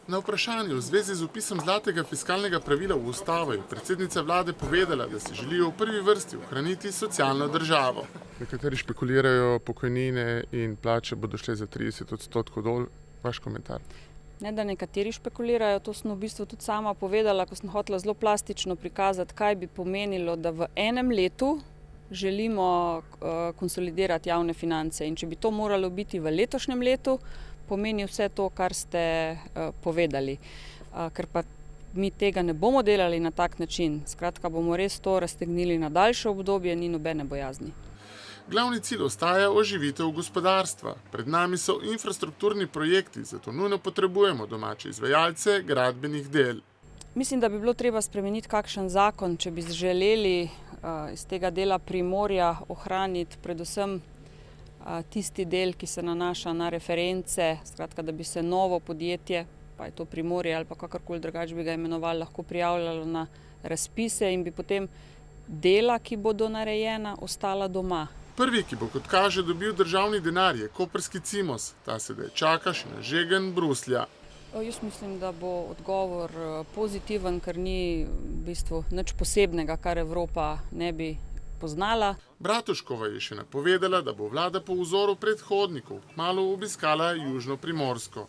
Na vprašanje v zvezi z vpisom zlatega fiskalnega pravila v ustavo je predsednica vlade povedala, da si želijo v prvi vrsti ohraniti socialno državo. Nekateri špekulirajo, pokojnine in plače bodo šle za 30% dol. Vaš komentar? Ne, da nekateri špekulirajo, to sem v bistvu tudi sama povedala, ko sem hotela zelo plastično prikazati, kaj bi pomenilo, da v enem letu želimo konsolidirati javne finance. In če bi to moralo biti v letošnjem letu, pomeni vse to, kar ste povedali. Ker pa mi tega ne bomo delali na tak način, skratka bomo res to raztegnili na daljše obdobje, ni nobene bojazni. Glavni cilj ostaja oživitev gospodarstva. Pred nami so infrastrukturni projekti, zato nujno potrebujemo domače izvajalce gradbenih del. Mislim, da bi bilo treba spremeniti kakšen zakon, če bi želeli iz tega dela Primorja ohraniti predvsem tisti del, ki se nanaša na reference, skratka, da bi se novo podjetje, pa je to Primorje ali pa kakorkoli drugače bi ga imenovali, lahko prijavljalo na razpise in bi potem dela, ki bodo narejena, ostala doma. Prvi, ki bo kot kaže dobil državni denar, je koprski Cimos. Ta sedaj čaka še na žegen Bruslja. Jaz mislim, da bo odgovor pozitiven, ker ni v bistvu nič posebnega, kar Evropa ne bi poznala. Bratuškova je še napovedala, da bo vlada po vzoru predhodnikov kmalu obiskala Južno Primorsko.